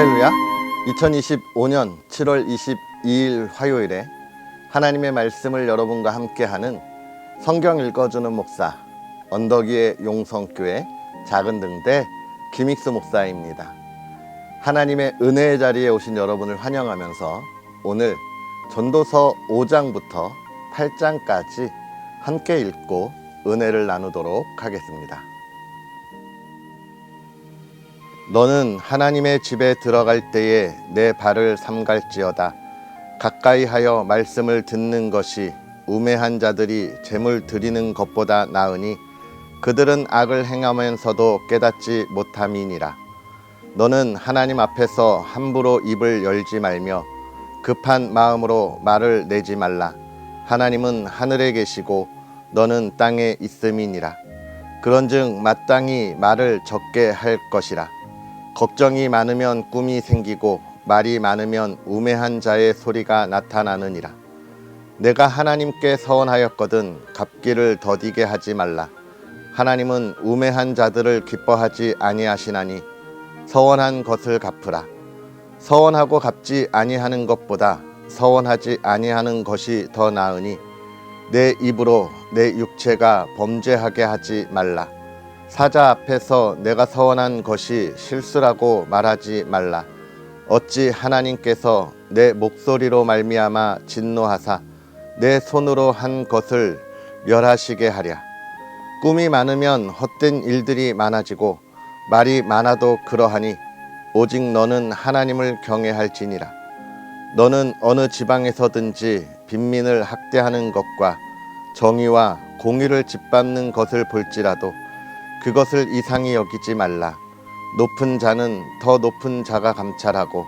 할렐루야. 2025년 7월 22일 화요일에 하나님의 말씀을 여러분과 함께하는 성경 읽어주는 목사 언덕위의 용성교회 작은 등대 김익수 목사입니다. 하나님의 은혜의 자리에 오신 여러분을 환영하면서 오늘 전도서 5장부터 8장까지 함께 읽고 은혜를 나누도록 하겠습니다. 너는 하나님의 집에 들어갈 때에 내 발을 삼갈지어다. 가까이 하여 말씀을 듣는 것이 우매한 자들이 제물 드리는 것보다 나으니 그들은 악을 행하면서도 깨닫지 못함이니라. 너는 하나님 앞에서 함부로 입을 열지 말며 급한 마음으로 말을 내지 말라. 하나님은 하늘에 계시고 너는 땅에 있음이니라. 그런즉 마땅히 말을 적게 할 것이라. 걱정이 많으면 꿈이 생기고 말이 많으면 우매한 자의 소리가 나타나느니라. 내가 하나님께 서원하였거든 갚기를 더디게 하지 말라. 하나님은 우매한 자들을 기뻐하지 아니하시나니 서원한 것을 갚으라. 서원하고 갚지 아니하는 것보다 서원하지 아니하는 것이 더 나으니 내 입으로 내 육체가 범죄하게 하지 말라. 사자 앞에서 내가 서원한 것이 실수라고 말하지 말라. 어찌 하나님께서 내 목소리로 말미암아 진노하사 내 손으로 한 것을 멸하시게 하랴. 꿈이 많으면 헛된 일들이 많아지고 말이 많아도 그러하니 오직 너는 하나님을 경외할지니라. 너는 어느 지방에서든지 빈민을 학대하는 것과 정의와 공의를 짓밟는 것을 볼지라도 그것을 이상히 여기지 말라. 높은 자는 더 높은 자가 감찰하고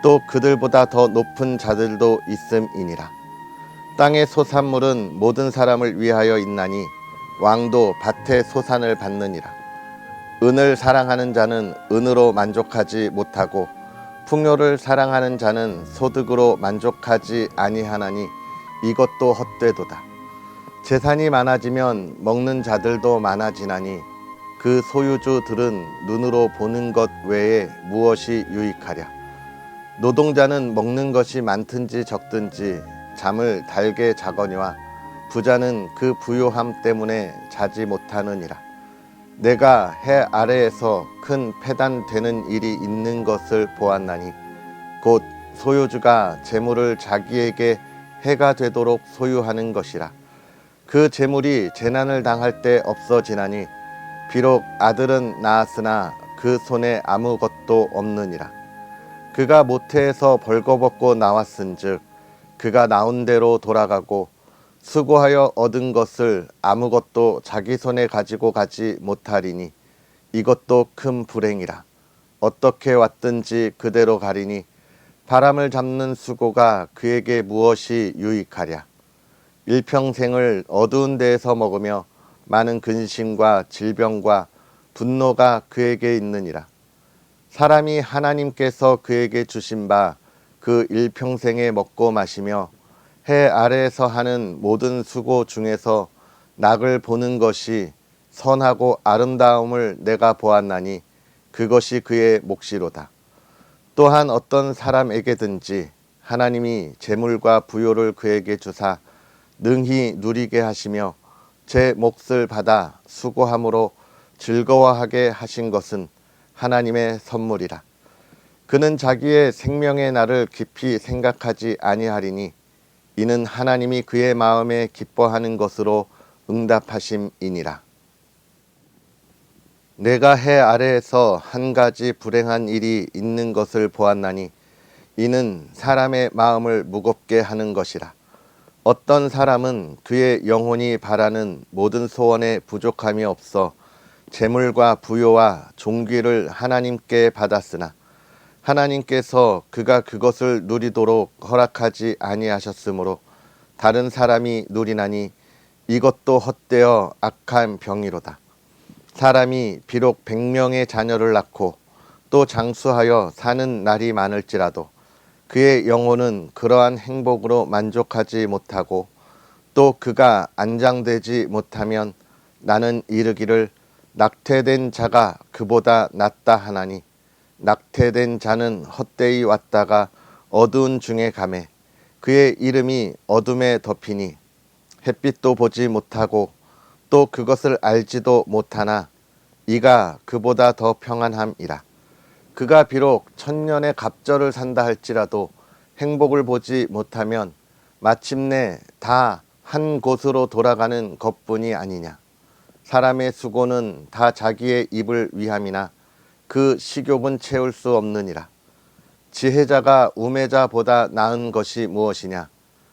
또 그들보다 더 높은 자들도 있음이니라. 땅의 소산물은 모든 사람을 위하여 있나니 왕도 밭의 소산을 받느니라. 은을 사랑하는 자는 은으로 만족하지 못하고 풍요를 사랑하는 자는 소득으로 만족하지 아니하나니 이것도 헛되도다. 재산이 많아지면 먹는 자들도 많아지나니 그 소유주들은 눈으로 보는 것 외에 무엇이 유익하랴. 노동자는 먹는 것이 많든지 적든지 잠을 달게 자거니와 부자는 그 부요함 때문에 자지 못하느니라. 내가 해 아래에서 큰 패단되는 일이 있는 것을 보았나니 곧 소유주가 재물을 자기에게 해가 되도록 소유하는 것이라. 그 재물이 재난을 당할 때 없어지나니 비록 아들은 낳았으나 그 손에 아무것도 없느니라. 그가 모태에서 벌거벗고 나왔은즉 그가 나온 대로 돌아가고 수고하여 얻은 것을 아무것도 자기 손에 가지고 가지 못하리니 이것도 큰 불행이라. 어떻게 왔든지 그대로 가리니 바람을 잡는 수고가 그에게 무엇이 유익하랴. 일평생을 어두운 데에서 먹으며 많은 근심과 질병과 분노가 그에게 있느니라. 사람이 하나님께서 그에게 주신 바 그 일평생에 먹고 마시며 해 아래에서 하는 모든 수고 중에서 낙을 보는 것이 선하고 아름다움을 내가 보았나니 그것이 그의 몫이로다. 또한 어떤 사람에게든지 하나님이 재물과 부요를 그에게 주사 능히 누리게 하시며 제 몫을 받아 수고함으로 즐거워하게 하신 것은 하나님의 선물이라. 그는 자기의 생명의 날을 깊이 생각하지 아니하리니 이는 하나님이 그의 마음에 기뻐하는 것으로 응답하심이니라. 내가 해 아래에서 한 가지 불행한 일이 있는 것을 보았나니 이는 사람의 마음을 무겁게 하는 것이라. 어떤 사람은 그의 영혼이 바라는 모든 소원에 부족함이 없어 재물과 부요와 존귀를 하나님께 받았으나 하나님께서 그가 그것을 누리도록 허락하지 아니하셨으므로 다른 사람이 누리나니 이것도 헛되어 악한 병이로다. 사람이 비록 100명의 자녀를 낳고 또 장수하여 사는 날이 많을지라도 그의 영혼은 그러한 행복으로 만족하지 못하고 또 그가 안장되지 못하면 나는 이르기를 낙태된 자가 그보다 낫다 하나니 낙태된 자는 헛되이 왔다가 어두운 중에 가매 그의 이름이 어둠에 덮이니 햇빛도 보지 못하고 또 그것을 알지도 못하나 이가 그보다 더 평안함이라. 그가 비록 천년의 갑절을 산다 할지라도 행복을 보지 못하면 마침내 다 한 곳으로 돌아가는 것뿐이 아니냐. 사람의 수고는 다 자기의 입을 위함이나 그 식욕은 채울 수 없느니라. 지혜자가 우매자보다 나은 것이 무엇이냐.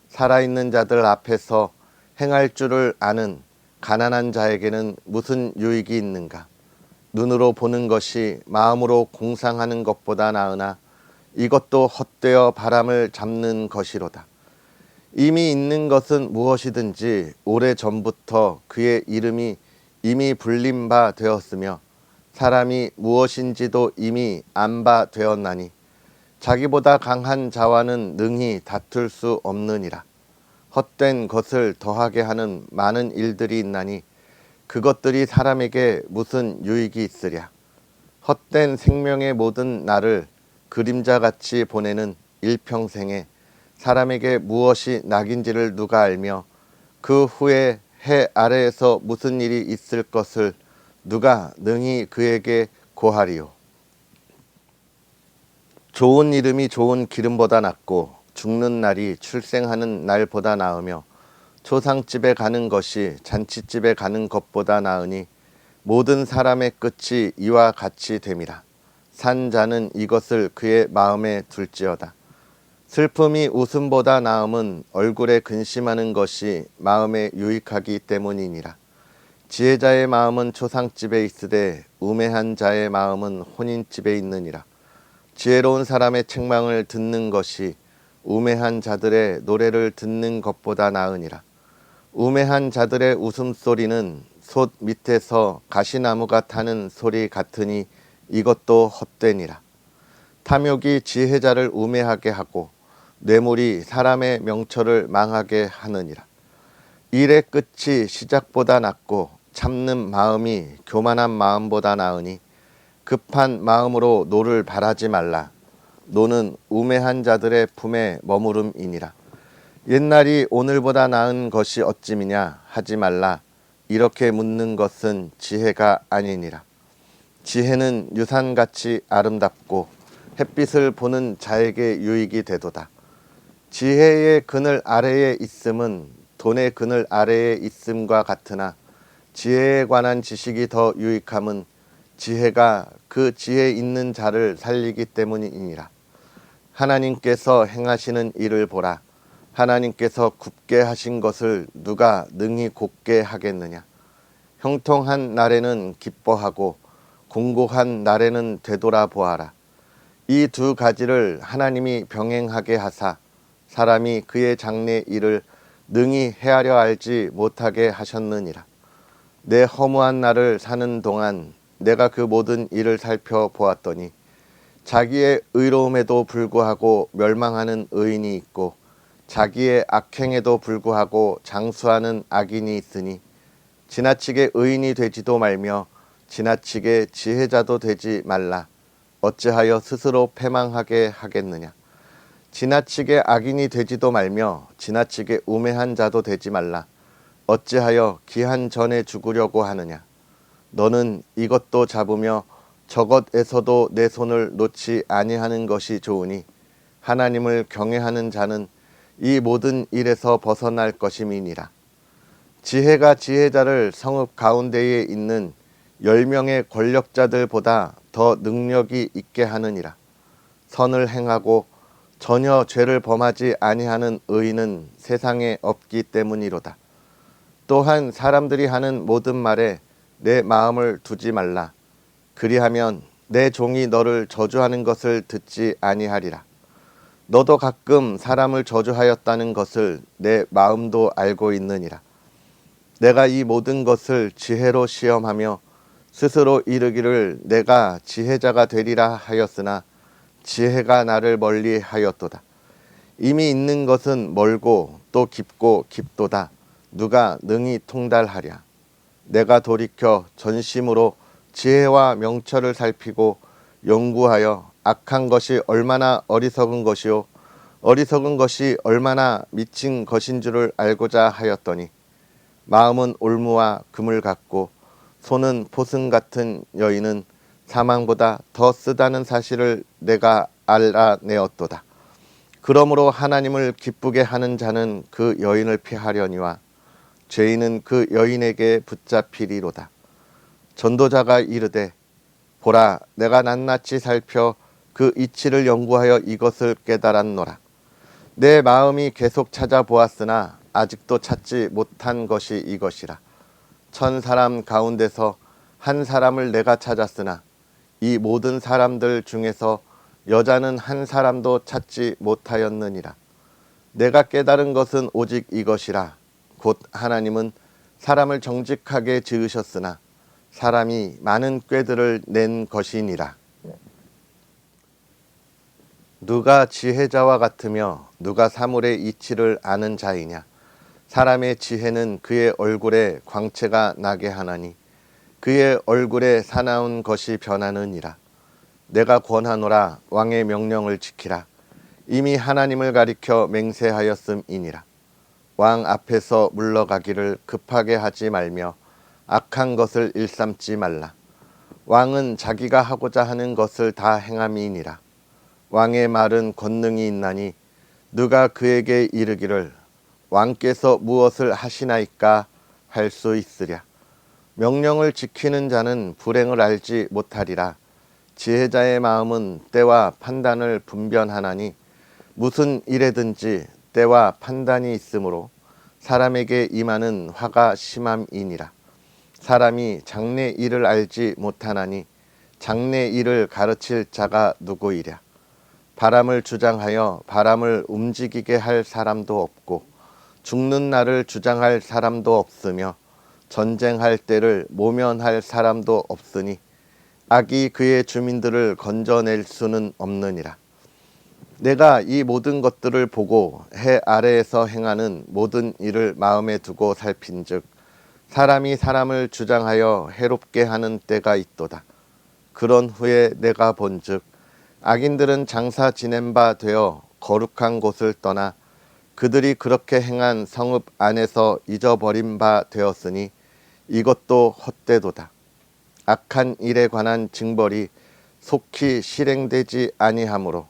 살아있는 자들 앞에서 행할 줄을 아는 가난한 자에게는 무슨 유익이 있는가. 눈으로 보는 것이 마음으로 공상하는 것보다 나으나 이것도 헛되어 바람을 잡는 것이로다. 이미 있는 것은 무엇이든지 오래전부터 그의 이름이 이미 불린 바 되었으며 사람이 무엇인지도 이미 안 바 되었나니 자기보다 강한 자와는 능히 다툴 수 없느니라. 헛된 것을 더하게 하는 많은 일들이 있나니 그것들이 사람에게 무슨 유익이 있으랴. 헛된 생명의 모든 날을 그림자같이 보내는 일평생에 사람에게 무엇이 낙인지를 누가 알며 그 후에 해 아래에서 무슨 일이 있을 것을 누가 능히 그에게 고하리요. 좋은 이름이 좋은 기름보다 낫고 죽는 날이 출생하는 날보다 나으며 초상집에 가는 것이 잔치집에 가는 것보다 나으니 모든 사람의 끝이 이와 같이 됨이라. 산 자는 이것을 그의 마음에 둘지어다. 슬픔이 웃음보다 나음은 얼굴에 근심하는 것이 마음에 유익하기 때문이니라. 지혜자의 마음은 초상집에 있으되 우매한 자의 마음은 혼인집에 있느니라. 지혜로운 사람의 책망을 듣는 것이 우매한 자들의 노래를 듣는 것보다 나으니라. 우매한 자들의 웃음소리는 솥 밑에서 가시나무가 타는 소리 같으니 이것도 헛되니라. 탐욕이 지혜자를 우매하게 하고 뇌물이 사람의 명철을 망하게 하느니라. 일의 끝이 시작보다 낫고 참는 마음이 교만한 마음보다 나으니 급한 마음으로 노를 바라지 말라. 노는 우매한 자들의 품에 머무름이니라. 옛날이 오늘보다 나은 것이 어찌미냐 하지 말라. 이렇게 묻는 것은 지혜가 아니니라. 지혜는 유산같이 아름답고 햇빛을 보는 자에게 유익이 되도다. 지혜의 그늘 아래에 있음은 돈의 그늘 아래에 있음과 같으나 지혜에 관한 지식이 더 유익함은 지혜가 그 지혜 있는 자를 살리기 때문이니라. 하나님께서 행하시는 일을 보라. 하나님께서 굽게 하신 것을 누가 능히 곧게 하겠느냐. 형통한 날에는 기뻐하고 공고한 날에는 되돌아보아라. 이 두 가지를 하나님이 병행하게 하사 사람이 그의 장래 일을 능히 헤아려 알지 못하게 하셨느니라. 내 허무한 날을 사는 동안 내가 그 모든 일을 살펴보았더니 자기의 의로움에도 불구하고 멸망하는 의인이 있고 자기의 악행에도 불구하고 장수하는 악인이 있으니 지나치게 의인이 되지도 말며 지나치게 지혜자도 되지 말라. 어찌하여 스스로 패망하게 하겠느냐. 지나치게 악인이 되지도 말며 지나치게 우매한 자도 되지 말라. 어찌하여 기한 전에 죽으려고 하느냐. 너는 이것도 잡으며 저것에서도 내 손을 놓지 아니하는 것이 좋으니 하나님을 경외하는 자는 이 모든 일에서 벗어날 것임이니라. 지혜가 지혜자를 성읍 가운데에 있는 10명의 권력자들보다 더 능력이 있게 하느니라. 선을 행하고 전혀 죄를 범하지 아니하는 의인은 세상에 없기 때문이로다. 또한 사람들이 하는 모든 말에 내 마음을 두지 말라. 그리하면 내 종이 너를 저주하는 것을 듣지 아니하리라. 너도 가끔 사람을 저주하였다는 것을 내 마음도 알고 있느니라. 내가 이 모든 것을 지혜로 시험하며 스스로 이르기를 내가 지혜자가 되리라 하였으나 지혜가 나를 멀리 하였도다. 이미 있는 것은 멀고 또 깊고 깊도다. 누가 능히 통달하랴. 내가 돌이켜 전심으로 지혜와 명철을 살피고 연구하여 악한 것이 얼마나 어리석은 것이요 어리석은 것이 얼마나 미친 것인 줄을 알고자 하였더니 마음은 올무와 금을 갖고 손은 포승 같은 여인은 사망보다 더 쓰다는 사실을 내가 알아내었도다. 그러므로 하나님을 기쁘게 하는 자는 그 여인을 피하려니와 죄인은 그 여인에게 붙잡히리로다. 전도자가 이르되 보라 내가 낱낱이 살펴 그 이치를 연구하여 이것을 깨달았노라. 내 마음이 계속 찾아보았으나 아직도 찾지 못한 것이 이것이라. 1000사람 가운데서 한 사람을 내가 찾았으나 이 모든 사람들 중에서 여자는 한 사람도 찾지 못하였느니라. 내가 깨달은 것은 오직 이것이라. 곧 하나님은 사람을 정직하게 지으셨으나 사람이 많은 꾀들을 낸 것이니라. 누가 지혜자와 같으며 누가 사물의 이치를 아는 자이냐. 사람의 지혜는 그의 얼굴에 광채가 나게 하나니 그의 얼굴에 사나운 것이 변하느니라. 내가 권하노라. 왕의 명령을 지키라. 이미 하나님을 가리켜 맹세하였음이니라. 왕 앞에서 물러가기를 급하게 하지 말며 악한 것을 일삼지 말라. 왕은 자기가 하고자 하는 것을 다 행함이니라. 왕의 말은 권능이 있나니 누가 그에게 이르기를 왕께서 무엇을 하시나이까 할 수 있으랴. 명령을 지키는 자는 불행을 알지 못하리라. 지혜자의 마음은 때와 판단을 분별하나니 무슨 일에든지 때와 판단이 있으므로 사람에게 임하는 화가 심함이니라. 사람이 장래 일을 알지 못하나니 장래 일을 가르칠 자가 누구이랴. 바람을 주장하여 바람을 움직이게 할 사람도 없고 죽는 날을 주장할 사람도 없으며 전쟁할 때를 모면할 사람도 없으니 악이 그의 주민들을 건져낼 수는 없느니라. 내가 이 모든 것들을 보고 해 아래에서 행하는 모든 일을 마음에 두고 살핀즉 사람이 사람을 주장하여 해롭게 하는 때가 있도다. 그런 후에 내가 본즉 악인들은 장사 지낸 바 되어 거룩한 곳을 떠나 그들이 그렇게 행한 성읍 안에서 잊어버린 바 되었으니 이것도 헛되도다. 악한 일에 관한 징벌이 속히 실행되지 아니하므로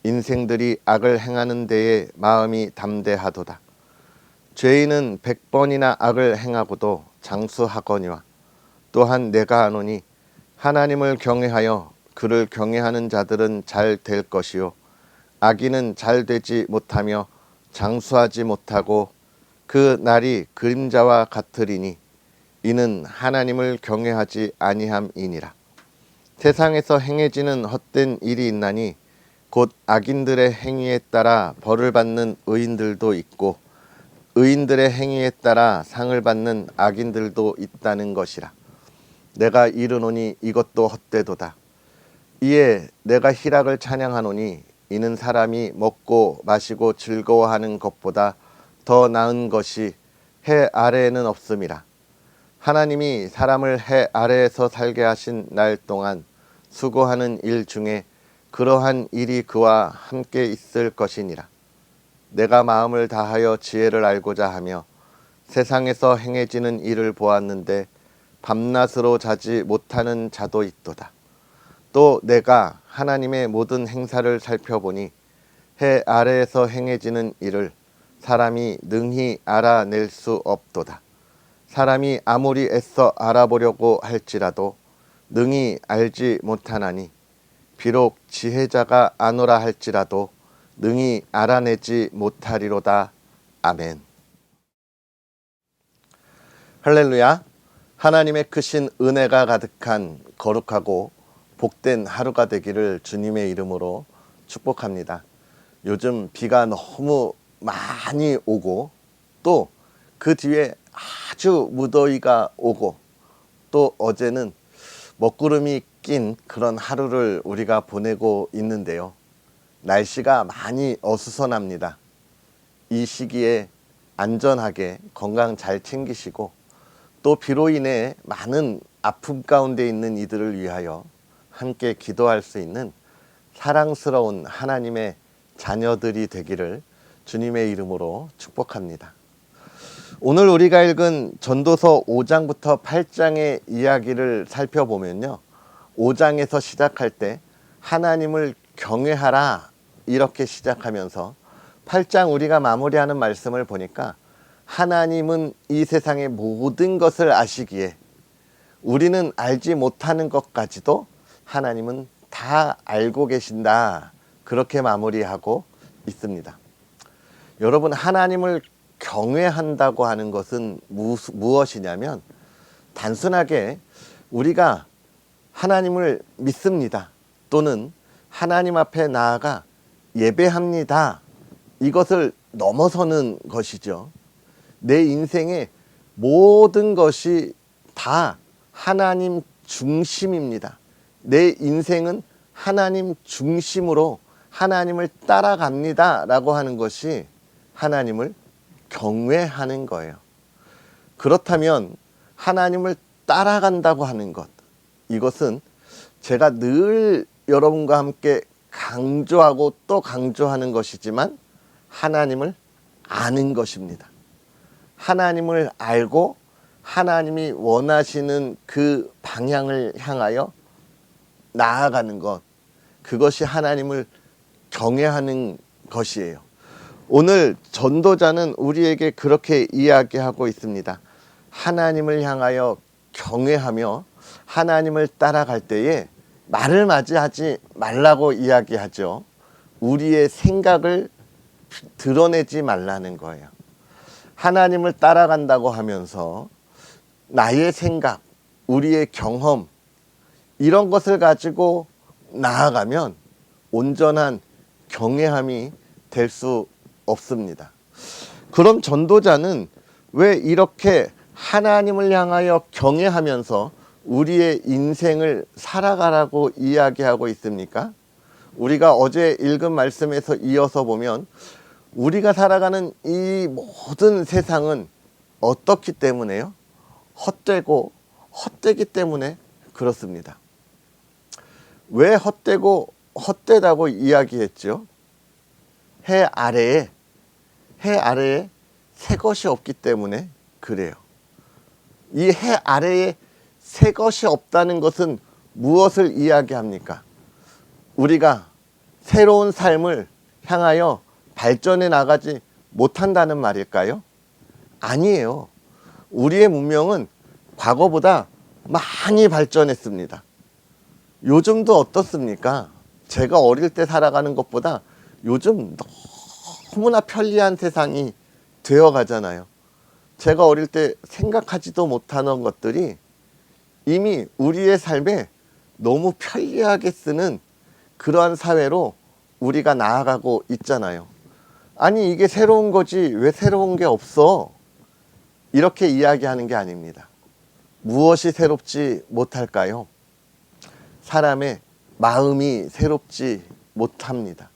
인생들이 악을 행하는 데에 마음이 담대하도다. 죄인은 100번이나 악을 행하고도 장수하거니와 또한 내가 아노니 하나님을 경외하여 그를 경외하는 자들은 잘 될 것이요 악인은 잘 되지 못하며 장수하지 못하고 그 날이 그림자와 같으리니 이는 하나님을 경외하지 아니함이니라. 세상에서 행해지는 헛된 일이 있나니 곧 악인들의 행위에 따라 벌을 받는 의인들도 있고 의인들의 행위에 따라 상을 받는 악인들도 있다는 것이라. 내가 이르노니 이것도 헛되도다. 이에 내가 희락을 찬양하노니 이는 사람이 먹고 마시고 즐거워하는 것보다 더 나은 것이 해 아래에는 없음이라. 하나님이 사람을 해 아래에서 살게 하신 날 동안 수고하는 일 중에 그러한 일이 그와 함께 있을 것이니라. 내가 마음을 다하여 지혜를 알고자 하며 세상에서 행해지는 일을 보았는데 밤낮으로 자지 못하는 자도 있도다. 또 내가 하나님의 모든 행사를 살펴보니 해 아래에서 행해지는 일을 사람이 능히 알아낼 수 없도다. 사람이 아무리 애써 알아보려고 할지라도 능히 알지 못하나니 비록 지혜자가 아노라 할지라도 능히 알아내지 못하리로다. 아멘. 할렐루야. 하나님의 크신 은혜가 가득한 거룩하고 복된 하루가 되기를 주님의 이름으로 축복합니다. 요즘 비가 너무 많이 오고 또 그 뒤에 아주 무더위가 오고 또 어제는 먹구름이 낀 그런 하루를 우리가 보내고 있는데요. 날씨가 많이 어수선합니다. 이 시기에 안전하게 건강 잘 챙기시고 또 비로 인해 많은 아픔 가운데 있는 이들을 위하여 함께 기도할 수 있는 사랑스러운 하나님의 자녀들이 되기를 주님의 이름으로 축복합니다. 오늘 우리가 읽은 전도서 5장부터 8장의 이야기를 살펴보면요, 5장에서 시작할 때 하나님을 경외하라 이렇게 시작하면서 8장 우리가 마무리하는 말씀을 보니까 하나님은 이 세상의 모든 것을 아시기에 우리는 알지 못하는 것까지도 하나님은 다 알고 계신다, 그렇게 마무리하고 있습니다. 여러분, 하나님을 경외한다고 하는 것은 무엇이냐면 단순하게 우리가 하나님을 믿습니다, 또는 하나님 앞에 나아가 예배합니다, 이것을 넘어서는 것이죠. 내 인생의 모든 것이 다 하나님 중심입니다. 내 인생은 하나님 중심으로 하나님을 따라갑니다 라고 하는 것이 하나님을 경외하는 거예요. 그렇다면 하나님을 따라간다고 하는 것, 이것은 제가 늘 여러분과 함께 강조하고 또 강조하는 것이지만 하나님을 아는 것입니다. 하나님을 알고 하나님이 원하시는 그 방향을 향하여 나아가는 것, 그것이 하나님을 경외하는 것이에요. 오늘 전도자는 우리에게 그렇게 이야기하고 있습니다. 하나님을 향하여 경외하며 하나님을 따라갈 때에 말을 맞이하지 말라고 이야기하죠. 우리의 생각을 드러내지 말라는 거예요. 하나님을 따라간다고 하면서 나의 생각, 우리의 경험, 이런 것을 가지고 나아가면 온전한 경외함이 될 수 없습니다. 그럼 전도자는 왜 이렇게 하나님을 향하여 경외하면서 우리의 인생을 살아가라고 이야기하고 있습니까? 우리가 어제 읽은 말씀에서 이어서 보면 우리가 살아가는 이 모든 세상은 어떻기 때문에요? 헛되고 헛되기 때문에 그렇습니다. 왜 헛되고 헛되다고 이야기했죠? 해 아래에 새 것이 없기 때문에 그래요. 이 해 아래에 새 것이 없다는 것은 무엇을 이야기합니까? 우리가 새로운 삶을 향하여 발전해 나가지 못한다는 말일까요? 아니에요. 우리의 문명은 과거보다 많이 발전했습니다. 요즘도 어떻습니까? 제가 어릴 때 살아가는 것보다 요즘 너무나 편리한 세상이 되어 가잖아요. 제가 어릴 때 생각하지도 못하는 것들이 이미 우리의 삶에 너무 편리하게 쓰는 그러한 사회로 우리가 나아가고 있잖아요. 아니, 이게 새로운 거지 왜 새로운 게 없어? 이렇게 이야기하는 게 아닙니다. 무엇이 새롭지 못할까요? 사람의 마음이 새롭지 못합니다.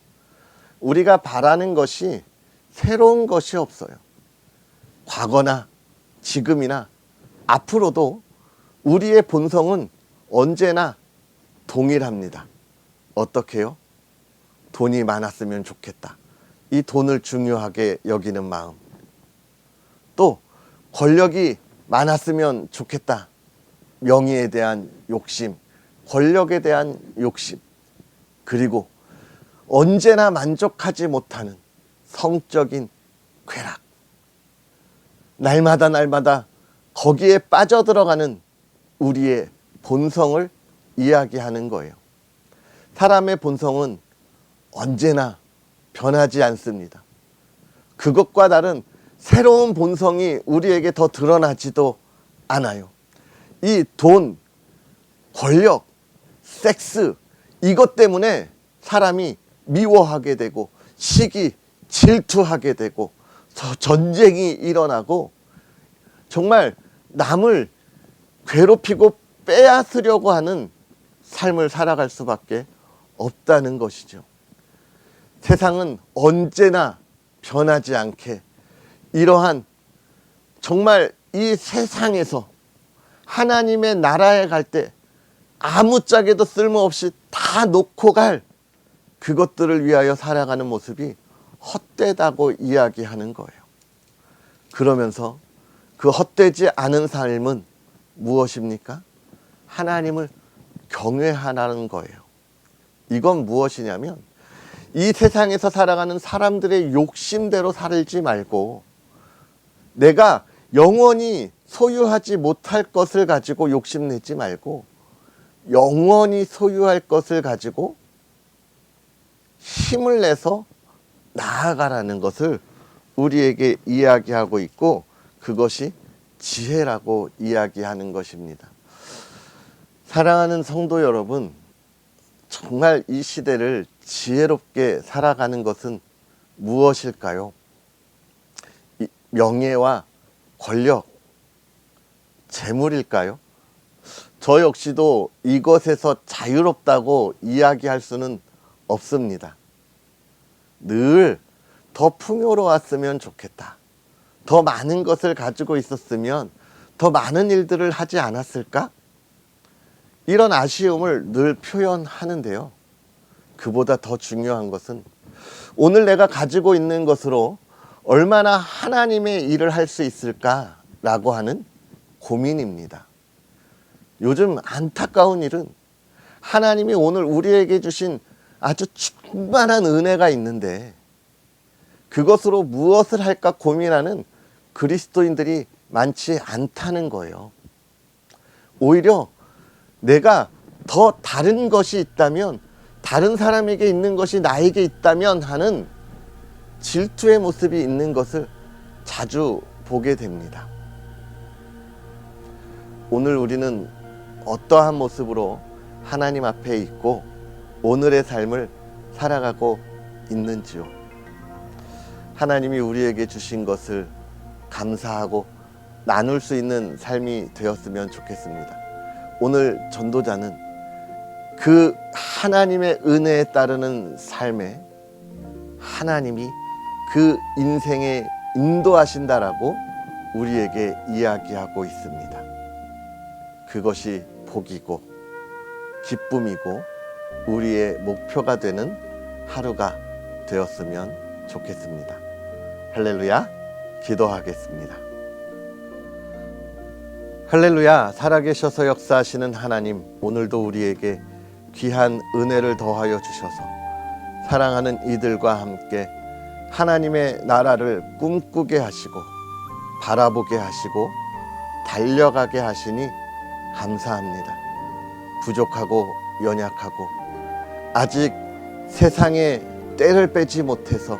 우리가 바라는 것이 새로운 것이 없어요. 과거나 지금이나 앞으로도 우리의 본성은 언제나 동일합니다. 어떻게요? 돈이 많았으면 좋겠다. 이 돈을 중요하게 여기는 마음. 또 권력이 많았으면 좋겠다. 명예에 대한 욕심, 권력에 대한 욕심, 그리고 언제나 만족하지 못하는 성적인 쾌락. 날마다 거기에 빠져들어가는 우리의 본성을 이야기하는 거예요. 사람의 본성은 언제나 변하지 않습니다. 그것과 다른 새로운 본성이 우리에게 더 드러나지도 않아요. 이 돈, 권력, 섹스, 이것 때문에 사람이 미워하게 되고 시기, 질투하게 되고 전쟁이 일어나고 정말 남을 괴롭히고 빼앗으려고 하는 삶을 살아갈 수밖에 없다는 것이죠. 세상은 언제나 변하지 않게 이러한 정말 이 세상에서 하나님의 나라에 갈 때 아무짝에도 쓸모없이 다 놓고 갈 그것들을 위하여 살아가는 모습이 헛되다고 이야기하는 거예요. 그러면서 그 헛되지 않은 삶은 무엇입니까? 하나님을 경외하라는 거예요. 이건 무엇이냐면 이 세상에서 살아가는 사람들의 욕심대로 살지 말고 내가 영원히 소유하지 못할 것을 가지고 욕심내지 말고 영원히 소유할 것을 가지고 힘을 내서 나아가라는 것을 우리에게 이야기하고 있고 그것이 지혜라고 이야기하는 것입니다. 사랑하는 성도 여러분, 정말 이 시대를 지혜롭게 살아가는 것은 무엇일까요? 명예와 권력, 재물일까요? 저 역시도 이것에서 자유롭다고 이야기할 수는 없습니다. 늘 더 풍요로웠으면 좋겠다. 더 많은 것을 가지고 있었으면 더 많은 일들을 하지 않았을까? 이런 아쉬움을 늘 표현하는데요. 그보다 더 중요한 것은 오늘 내가 가지고 있는 것으로 얼마나 하나님의 일을 할 수 있을까라고 하는 고민입니다. 요즘 안타까운 일은 하나님이 오늘 우리에게 주신 아주 충만한 은혜가 있는데 그것으로 무엇을 할까 고민하는 그리스도인들이 많지 않다는 거예요. 오히려 내가 더 다른 것이 있다면, 다른 사람에게 있는 것이 나에게 있다면 하는 질투의 모습이 있는 것을 자주 보게 됩니다. 오늘 우리는 어떠한 모습으로 하나님 앞에 있고 오늘의 삶을 살아가고 있는지요? 하나님이 우리에게 주신 것을 감사하고 나눌 수 있는 삶이 되었으면 좋겠습니다. 오늘 전도자는 그 하나님의 은혜에 따르는 삶에 하나님이 그 인생에 인도하신다라고 우리에게 이야기하고 있습니다. 그것이 복이고 기쁨이고 우리의 목표가 되는 하루가 되었으면 좋겠습니다. 할렐루야, 기도하겠습니다. 할렐루야, 살아계셔서 역사하시는 하나님, 오늘도 우리에게 귀한 은혜를 더하여 주셔서 사랑하는 이들과 함께 하나님의 나라를 꿈꾸게 하시고 바라보게 하시고 달려가게 하시니 감사합니다. 부족하고 연약하고 아직 세상에 때를 빼지 못해서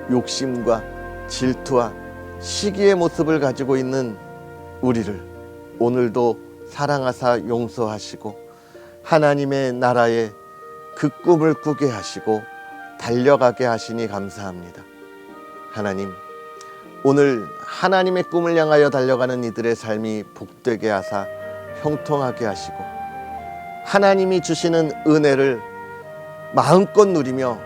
욕심과 질투와 시기의 모습을 가지고 있는 우리를 오늘도 사랑하사 용서하시고 하나님의 나라에 그 꿈을 꾸게 하시고 달려가게 하시니 감사합니다. 하나님, 오늘 하나님의 꿈을 향하여 달려가는 이들의 삶이 복되게 하사 형통하게 하시고 하나님이 주시는 은혜를 마음껏 누리며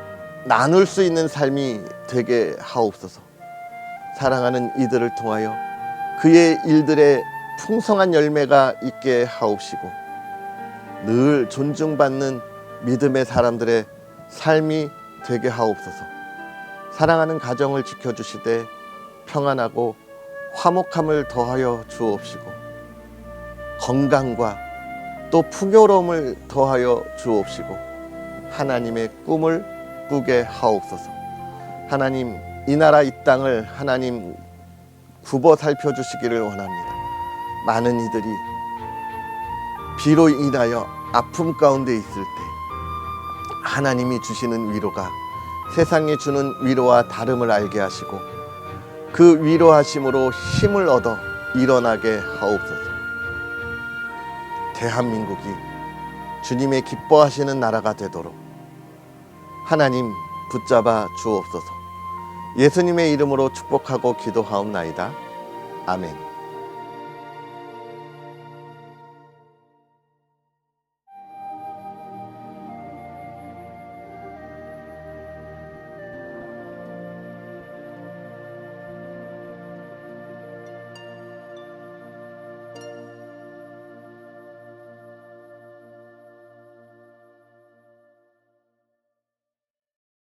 나눌 수 있는 삶이 되게 하옵소서. 사랑하는 이들을 통하여 그의 일들에 풍성한 열매가 있게 하옵시고 늘 존중받는 믿음의 사람들의 삶이 되게 하옵소서. 사랑하는 가정을 지켜주시되 평안하고 화목함을 더하여 주옵시고 건강과 또 풍요로움을 더하여 주옵시고 하나님의 꿈을 꾸게 하옵소서. 하나님, 이 나라 이 땅을 하나님 굽어 살펴주시기를 원합니다. 많은 이들이 비로 인하여 아픔 가운데 있을 때 하나님이 주시는 위로가 세상이 주는 위로와 다름을 알게 하시고 그 위로하심으로 힘을 얻어 일어나게 하옵소서. 대한민국이 주님의 기뻐하시는 나라가 되도록 하나님 붙잡아 주옵소서. 예수님의 이름으로 축복하고 기도하옵나이다. 아멘.